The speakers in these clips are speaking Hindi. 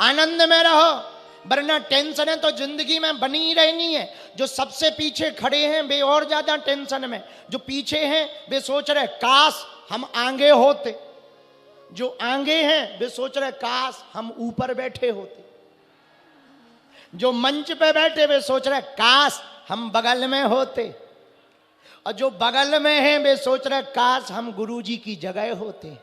आनंद में रहो, वरना टेंशन है तो जिंदगी में बनी ही रहनी है। जो सबसे पीछे खड़े हैं वे और ज्यादा टेंशन में, जो पीछे हैं वे सोच रहे काश हम आगे होते, जो आगे हैं वे सोच रहे काश हम ऊपर बैठे होते, जो मंच पे बैठे वे सोच रहे काश हम बगल में होते, और जो बगल में हैं वे सोच रहे काश हम गुरुजी की जगह होते।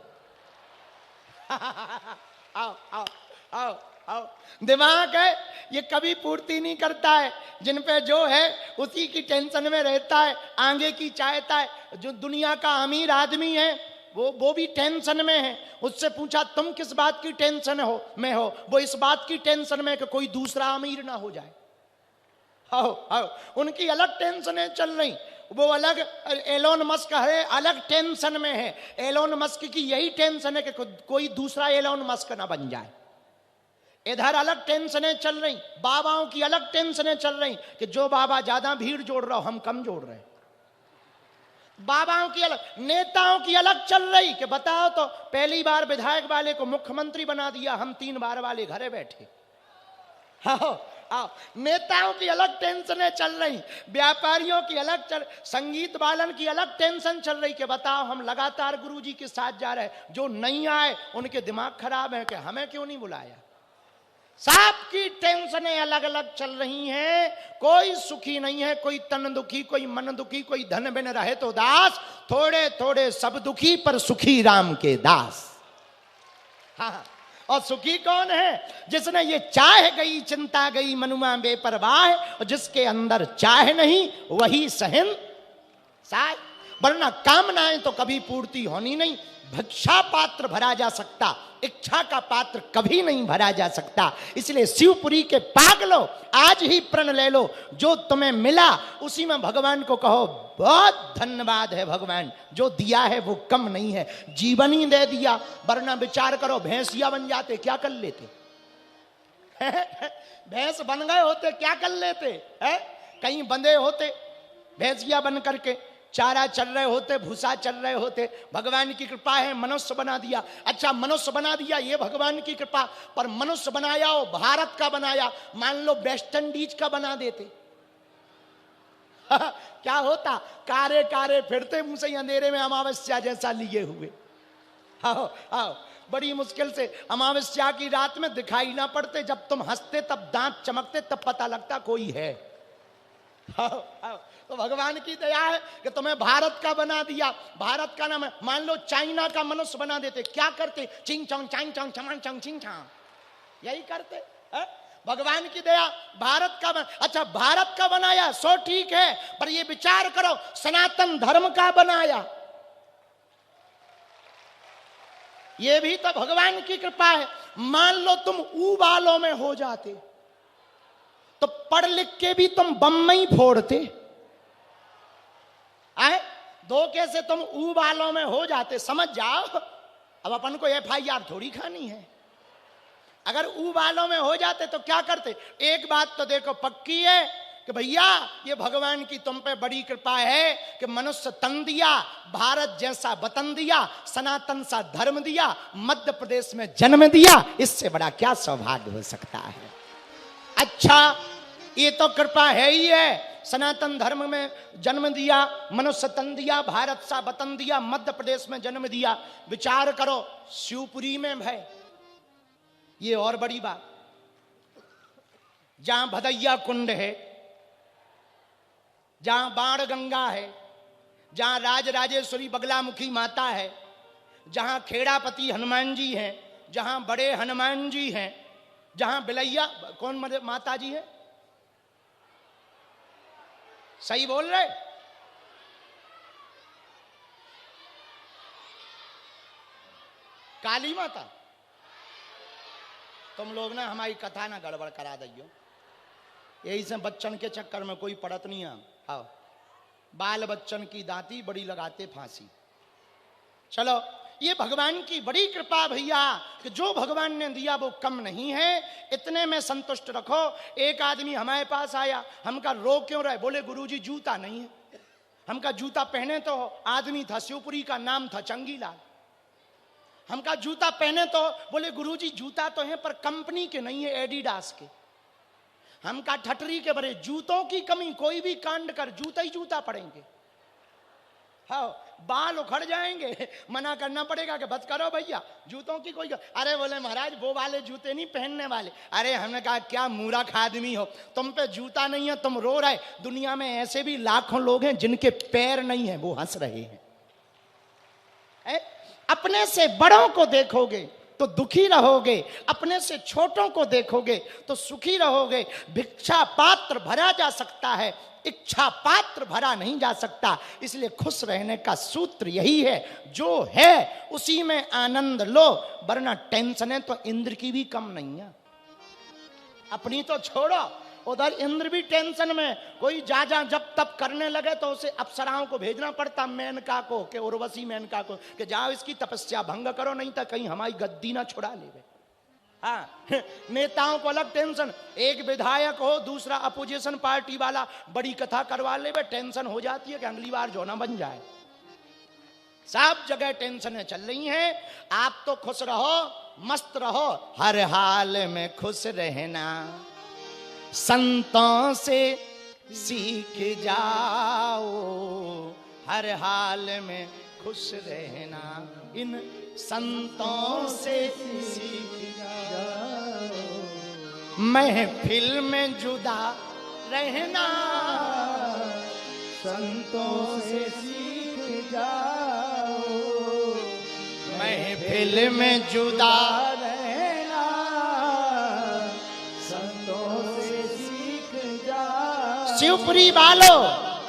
आओ आओ आओ आओ। दिमाग है ये कभी पूर्ति नहीं करता है, जिन पे जो है उसी की टेंशन में रहता है, आगे की चाहता है। जो दुनिया का अमीर आदमी है वो भी टेंशन में है। उससे पूछा तुम किस बात की टेंशन में हो, वो इस बात की टेंशन में कि कोई दूसरा अमीर ना हो जाए। आओ आओ, उनकी अलग टेंशनें चल रही, वो अलग। एलोन मस्क है अलग टेंशन में है। एलोन मस्क की यही टेंशन है कि कोई दूसरा एलोन मस्क ना बन जाए। इधर अलग टेंशनें चल रही, बाबाओं की अलग टेंशनें चल रही कि जो बाबा ज्यादा भीड़ जोड़ रहा हो हम कम जोड़ रहे हैं। बाबाओं की अलग, नेताओं की अलग चल रही कि बताओ तो पहली बार विधायक वाले को मुख्यमंत्री बना दिया, हम 3 बार वाले घरे बैठे। आओ आओ, नेताओं की अलग टेंशनें चल रही, व्यापारियों की अलग संगीत वालन की अलग टेंशन चल रही कि बताओ हम लगातार गुरुजी के साथ जा रहे हैं, जो नहीं आए उनके दिमाग खराब है कि हमें क्यों नहीं बुलाया। सबकी टेंशनें अलग अलग चल रही हैं, कोई सुखी नहीं है, कोई तन दुखी, कोई मन दुखी, कोई धन बिन रहे तो दास, थोड़े थोड़े सब दुखी पर सुखी राम के दास। हाँ, और सुखी कौन है? जिसने ये चाह गई चिंता गई मनुमा बेपरवाह, और जिसके अंदर चाह नहीं वही सहन साय। वरना कामनाएं तो कभी पूर्ति होनी नहीं। भिक्षा पात्र भरा जा सकता, इच्छा का पात्र कभी नहीं भरा जा सकता। इसलिए शिवपुरी के पागलो आज ही प्रण ले लो, जो तुम्हें मिला उसी में भगवान को कहो बहुत धन्यवाद है भगवान, जो दिया है वो कम नहीं है, जीवन ही दे दिया। वरना विचार करो भैंसिया बन जाते क्या कर लेते? भैंस बन गए होते क्या कर लेते है? कहीं बंधे होते भैंसिया बन करके, चारा चल रहे होते, भूसा चल रहे होते। भगवान की कृपा है मनुष्य बना दिया। अच्छा मनुष्य बना दिया ये भगवान की कृपा, पर मनुष्य बनाया हो भारत का बनाया, मान लो वेस्ट इंडीज का बना देते क्या होता? कारे कारे फिरते मुंह से अंधेरे में अमावस्या जैसा लिए हुए। आओ आओ, बड़ी मुश्किल से अमावस्या की रात में दिखाई ना पड़ते, जब तुम हंसते तब दांत चमकते तब पता लगता कोई है। आओ आओ, तो भगवान की दया है कि तुम्हें भारत का बना दिया। भारत का नाम है, मान लो चाइना का मनुष्य बना देते, क्या करते? चिंग चोंग चांग चोंग चमांग चोंग चिंग चांग, यही करते है? भगवान की दया भारत का अच्छा भारत का बनाया सो ठीक है, पर ये विचार करो सनातन धर्म का बनाया, ये भी तो भगवान की कृपा है। मान लो तुम उबालों में हो जाते तो पढ़ लिख के भी तुम बम में ही फोड़ते। आए धोखे से तुम उबालों में हो जाते, समझ जाओ। अब अपन को FIR थोड़ी खानी है। अगर उबालों में हो जाते तो क्या करते? एक बात तो देखो पक्की है कि भैया ये भगवान की तुम पे बड़ी कृपा है कि मनुष्य तन दिया, भारत जैसा वतन दिया, सनातन सा धर्म दिया, मध्य प्रदेश में जन्म दिया, इससे बड़ा क्या सौभाग्य हो सकता है? अच्छा ये तो कृपा है ही है, सनातन धर्म में जन्म दिया, मनुष्य तन दिया, भारत सा वतन दिया, मध्य प्रदेश में जन्म दिया। विचार करो शिवपुरी में भय, ये और बड़ी बात, जहां भदैया कुंड है, जहां बाण गंगा है, जहां राजराजेश्वरी बगलामुखी माता है, जहां खेड़ापति हनुमान जी हैं, जहां बड़े हनुमान जी हैं, जहां बिलैया कौन माता जी है? सही बोल रहे? काली माता। तुम लोग ना हमारी कथा ना गड़बड़ करा दियो, यही से बच्चन के चक्कर में कोई पड़त नहीं है। आओ, बाल बच्चन की दांती बड़ी लगाते फांसी। चलो ये भगवान की बड़ी कृपा भैया कि जो भगवान ने दिया वो कम नहीं है, इतने में संतुष्ट रखो। एक आदमी हमारे पास आया, हम का रो क्यों रहे? बोले गुरुजी जूता नहीं है। हम का जूता पहने तो आदमी था, शिवपुरी का नाम था चंगीलाल। हम कहा जूता पहने तो बोले गुरुजी जूता तो है पर कंपनी के नहीं है, एडिडास के। हम कहा ठटरी के बड़े जूतों की कमी, कोई भी कांड कर जूता ही जूता पड़ेंगे। हाँ बाल उखड़ जाएंगे, मना करना पड़ेगा कि बस करो भैया जूतों की कोई। अरे बोले महाराज वो वाले जूते नहीं पहनने वाले। अरे हमने कहा क्या मूर्ख आदमी हो, तुम पे जूता नहीं है तुम रो रहे। दुनिया में ऐसे भी लाखों लोग हैं जिनके पैर नहीं है, वो हंस रहे हैं। अपने से बड़ों को देखोगे तो दुखी रहोगे, अपने से छोटों को देखोगे तो सुखी रहोगे। भिक्षा पात्र भरा जा सकता है, इच्छा पात्र भरा नहीं जा सकता। इसलिए खुश रहने का सूत्र यही है, जो है उसी में आनंद लो, वरना टेंशनें तो इंद्र की भी कम नहीं है। अपनी तो छोड़ो, उधर इंद्र भी टेंशन में। कोई जा जब तब करने लगे तो उसे अप्सराओं को भेजना पड़ता, मेनका को कि उर्वशी मेनका को कि जाओ इसकी तपस्या भंग करो, नहीं तो कहीं हमारी गद्दी ना छुड़ा ले। हाँ नेताओं को अलग टेंशन, एक विधायक हो दूसरा अपोजिशन पार्टी वाला बड़ी कथा करवा ले, टेंशन हो जाती है कि अगली बार जो ना बन जाए। सब जगह टेंशनें चल रही हैं। आप तो खुश रहो, मस्त रहो, हर हाल में खुश रहना, संतों से सीख जाओ, हर हाल में खुश रहना, इन संतों से सीख जाओ, महफिल में जुदा रहना, संतों से सीख जाओ, महफिल में जुदा रहना, संतों से सीख जाओ। शिवपुरी वालों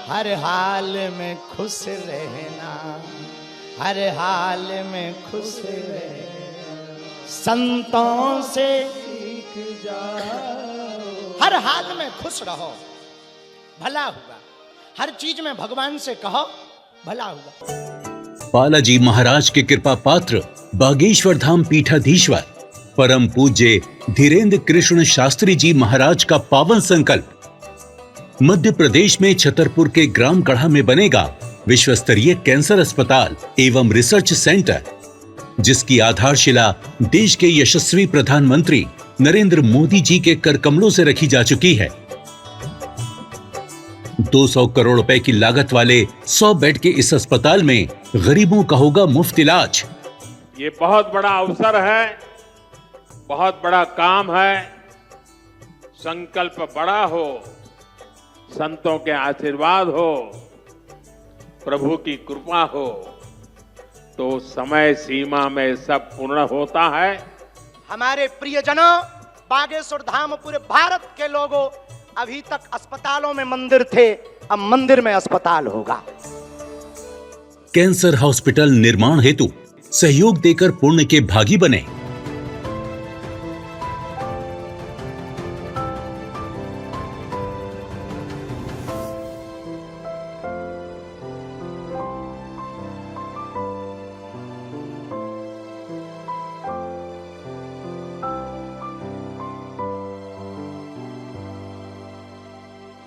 हर हाल में खुश रहना, हर हाल में खुश रहना, संतों से सीख जाओ। हर हाल में खुश रहो, भला होगा। हर चीज में भगवान से कहो भला होगा। बालाजी महाराज के कृपा पात्र बागेश्वर धाम पीठाधीश्वर परम पूज्य धीरेन्द्र कृष्ण शास्त्री जी महाराज का पावन संकल्प। मध्य प्रदेश में छतरपुर के ग्राम गढ़ा में बनेगा विश्व स्तरीय कैंसर अस्पताल एवं रिसर्च सेंटर, जिसकी आधारशिला देश के यशस्वी प्रधानमंत्री नरेंद्र मोदी जी के कर कमलों से रखी जा चुकी है। 200 करोड़ रुपए की लागत वाले 100 बेड के इस अस्पताल में गरीबों का होगा मुफ्त इलाज। ये बहुत बड़ा अवसर है, बहुत बड़ा काम है। संकल्प बड़ा हो, संतों के आशीर्वाद हो, प्रभु की कृपा हो, तो समय सीमा में सब पूर्ण होता है। हमारे प्रियजनों, बागेश्वर धाम पूरे भारत के लोगों, अभी तक अस्पतालों में मंदिर थे, अब मंदिर में अस्पताल होगा। कैंसर हॉस्पिटल निर्माण हेतु सहयोग देकर पुण्य के भागी बने।